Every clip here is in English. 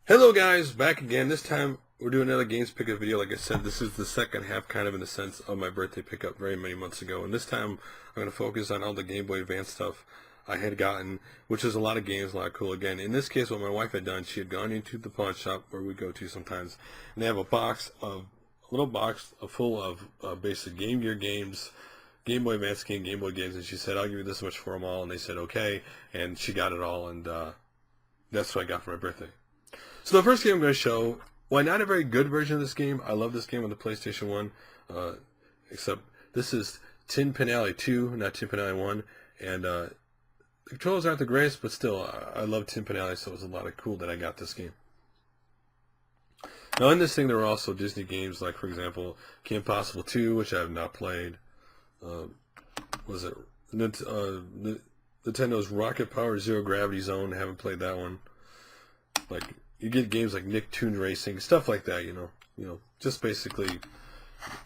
Hello guys, back again. This time we're doing another games pickup video. Like I said, this is the second half kind of in the sense of my birthday pickup very many months ago. And this time I'm going to focus on all the Game Boy Advance stuff I had gotten, which is a lot of games, a lot of cool. Again, in this case what my wife had done, she had gone into the pawn shop where we go to sometimes, and they have a little box full of basic Game Gear games, Game Boy Advance game, Game Boy games, and she said, I'll give you this much for them all, and they said okay, and she got it all, and that's what I got for my birthday. So the first game I'm going to show, while not a very good version of this game, I love this game on the PlayStation 1, except this is Tin Pan Alley 2, not Tin Pan Alley 1, and the controls aren't the greatest, but still, I love Tin Pan Alley, so it was a lot of cool that I got this game. Now in this thing there were also Disney games, like for example, Kim Possible 2, which I have not played, Nintendo's Rocket Power Zero Gravity Zone, haven't played that one, like, you get games like Nicktoon Racing, stuff like that, you know, just basically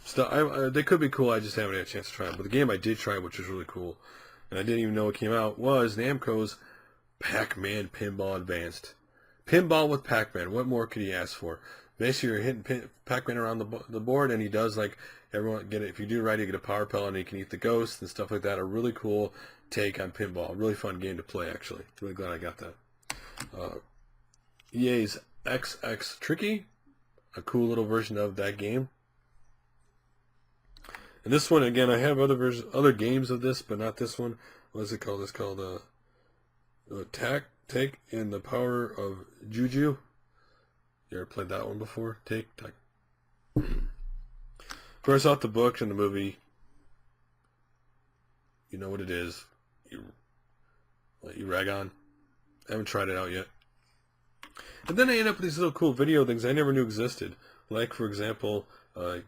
stuff. They could be cool. I just haven't had a chance to try them. But the game I did try, which was really cool, and I didn't even know it came out, was Namco's Pac-Man Pinball Advanced. Pinball with Pac-Man. What more could he ask for? Basically, you're hitting Pac-Man around the board, and he does, like, everyone get it. If you do right, you get a power pellet, and he can eat the ghosts and stuff like that. A really cool take on pinball. A really fun game to play, actually. Really glad I got that. EA's XX Tricky, a cool little version of that game. And this one, again, I have other games of this, but not this one. What is it called? It's called Take in the Power of Juju. You ever played that one before? Take. Of course, off the book and the movie, you know what it is. You rag on. I haven't tried it out yet. And then I end up with these little cool video things I never knew existed. Like, for example,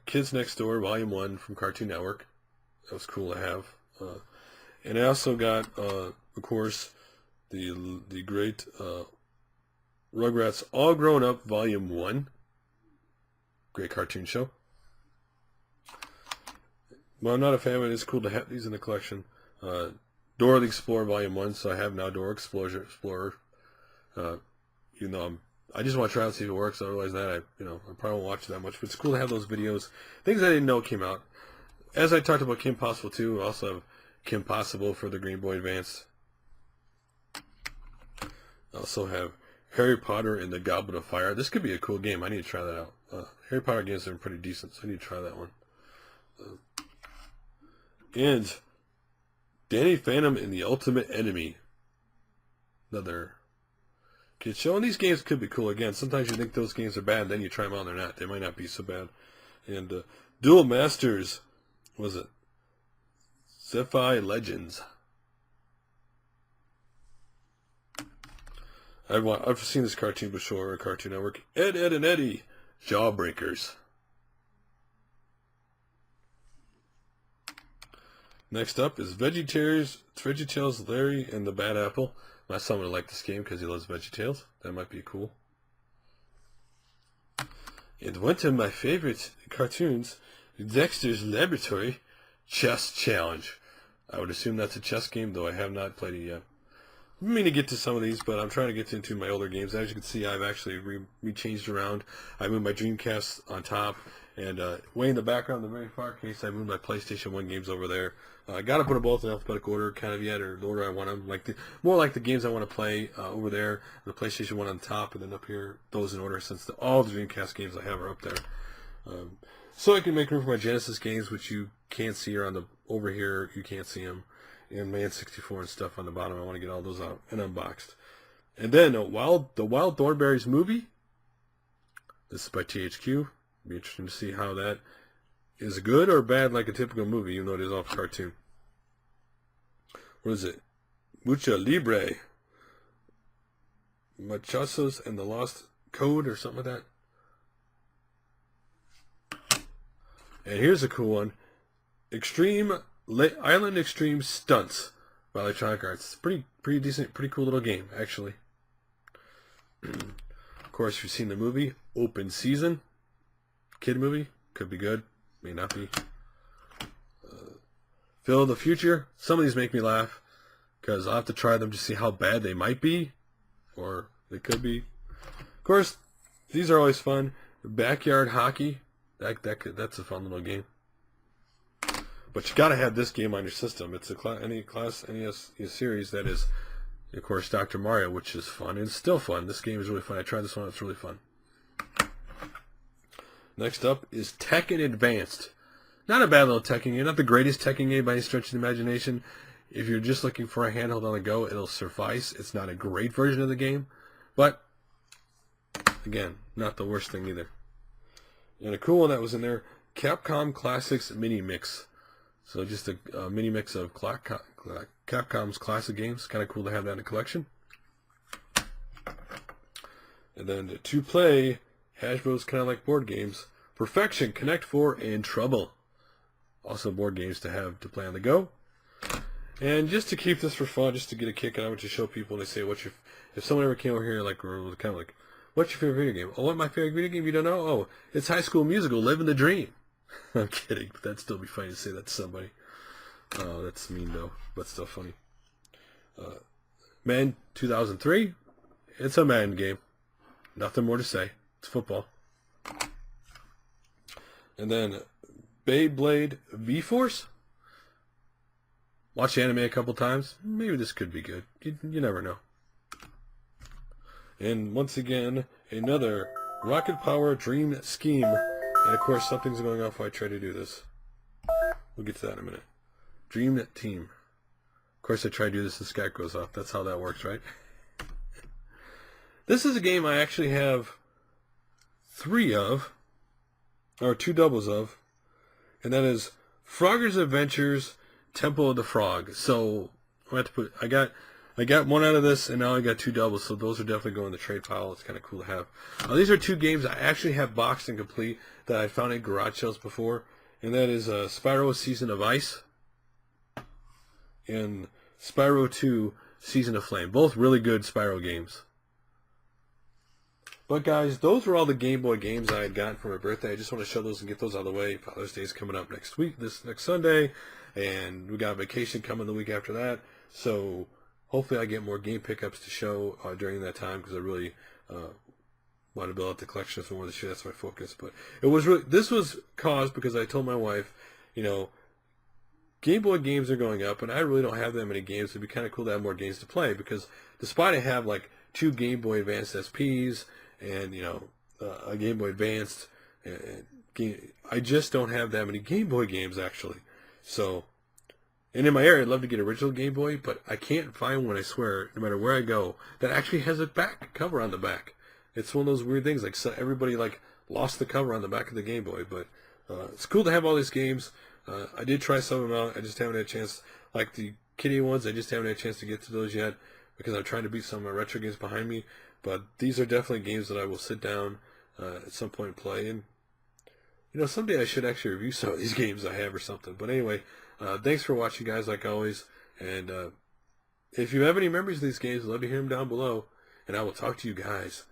Kids Next Door, Volume 1 from Cartoon Network. That was cool to have. And I also got, of course, the great Rugrats All Grown Up, Volume 1. Great cartoon show. Well, I'm not a fan, but it's cool to have these in the collection. Dora the Explorer, Volume 1, so I have now Dora Explorer. You know, I just want to try out and see if it works. Otherwise, I probably won't watch it that much. But it's cool to have those videos. Things I didn't know came out. As I talked about Kim Possible 2, I also have Kim Possible for the Game Boy Advance. I also have Harry Potter and the Goblet of Fire. This could be a cool game. I need to try that out. Harry Potter games are pretty decent, so I need to try that one. And Danny Phantom and the Ultimate Enemy. Another kid show. And these games could be cool. Again, sometimes you think those games are bad, then you try them out and they're not. They might not be so bad. And Duel Masters, was it? Zephi Legends. I've seen this cartoon before on Cartoon Network. Ed, Ed, and Eddie, Jawbreakers. Next up is VeggieTales, Larry, and the Bad Apple. My son would like this game because he loves VeggieTales. That might be cool. And one of my favorite cartoons, Dexter's Laboratory Chess Challenge. I would assume that's a chess game, though I have not played it yet. I mean to get to some of these, but I'm trying to get into my older games. As you can see, I've actually re-changed around. I moved my Dreamcast on top, and way in the background, in the very far case, I moved my PlayStation 1 games over there. I got to put them both in alphabetical order, kind of yet, or the order I want them. More like the games I want to play over there, the PlayStation 1 on top, and then up here, those in order, since all the Dreamcast games I have are up there. So I can make room for my Genesis games, which you can't see, or over here, you can't see them. And Man 64 and stuff on the bottom. I want to get all those out and unboxed. And then the Wild Thornberrys movie. This is by THQ. Be interesting to see how that is good or bad, like a typical movie, even though it is off cartoon. What is it? Mucha Libre. Machazos and the Lost Code or something like that. And here's a cool one. Island Extreme Stunts by Electronic Arts. It's pretty decent, pretty cool little game, actually. Of course, if you've seen the movie, Open Season. Kid movie. Could be good. May not be. Phil of the Future. Some of these make me laugh because I'll have to try them to see how bad they might be, or they could be. Of course, These are always fun. Backyard hockey. That's a fun little game. But you got to have this game on your system. It's a NES series that is, of course, Dr. Mario, which is fun. And it's still fun. This game is really fun. I tried this one. It's really fun. Next up is Tekken Advanced. Not a bad little Tekken game. Not the greatest Tekken game by any stretch of the imagination. If you're just looking for a handheld on the go, it'll suffice. It's not a great version of the game. But, again, not the worst thing either. And a cool one that was in there, Capcom Classics Mini Mix. So just a mini mix of Capcom's classic games. Kind of cool to have that in a collection. And then to play Hasbro's kind of like board games, Perfection, Connect 4, and Trouble. Also board games to have to play on the go. And just to keep this for fun, just to get a kick out of it, to show people, and they say, if someone ever came over here, like, or kind of like, what's your favorite video game? Oh, what my favorite video game? You don't know? Oh, it's High School Musical, Living the Dream. I'm kidding, but that'd still be funny to say that to somebody. Oh, that's mean though, but still funny. Madden 2003. It's a Madden game. Nothing more to say. It's football. And then Beyblade V-Force. Watched the anime a couple times. Maybe this could be good. You never know. And once again, another Rocket Power Dream Scheme. And of course, something's going off while I try to do this. We'll get to that in a minute. Dream Team. Of course, I try to do this and Skype goes off. That's how that works, right? This is a game I actually have 3 of, or 2 doubles of, and that is Frogger's Adventures Temple of the Frog. So I got 1 out of this, and now I got 2 doubles, so those are definitely going in the trade pile. It's kind of cool to have. These are 2 games I actually have boxed and complete that I found in garage sales before, and that is Spyro Season of Ice and Spyro 2 Season of Flame. Both really good Spyro games. But guys, those were all the Game Boy games I had gotten for my birthday. I just want to show those and get those out of the way. Father's Day is coming up next week, this next Sunday, and we got vacation coming the week after that. So hopefully I get more game pickups to show during that time, because I really want to build out the collection for more this year. That's my focus. But this was caused because I told my wife, Game Boy games are going up, and I really don't have that many games. It'd be kind of cool to have more games to play, because despite I have like 2 Game Boy Advanced SPs and a Game Boy Advanced, I just don't have that many Game Boy games actually. So, and in my area, I'd love to get original Game Boy, but I can't find one, I swear, no matter where I go, that actually has a back cover on the back. It's one of those weird things, like everybody lost the cover on the back of the Game Boy, but it's cool to have all these games. I did try some of them out. I just haven't had a chance, like the Kitty ones, I just haven't had a chance to get to those yet, because I'm trying to beat some of my retro games behind me. But these are definitely games that I will sit down at some point and play. And, someday I should actually review some of these games I have or something. But anyway, thanks for watching, guys, like always. And if you have any memories of these games, I'd love to hear them down below. And I will talk to you guys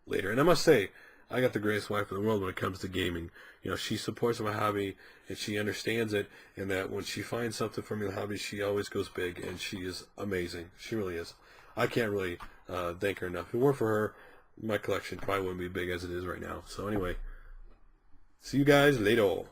later. And I must say, I got the greatest wife in the world when it comes to gaming. She supports my hobby, and she understands it, and that when she finds something for me in the hobby, she always goes big, and she is amazing. She really is. I can't really thank her enough. If it weren't for her, my collection probably wouldn't be big as it is right now. So anyway, see you guys later.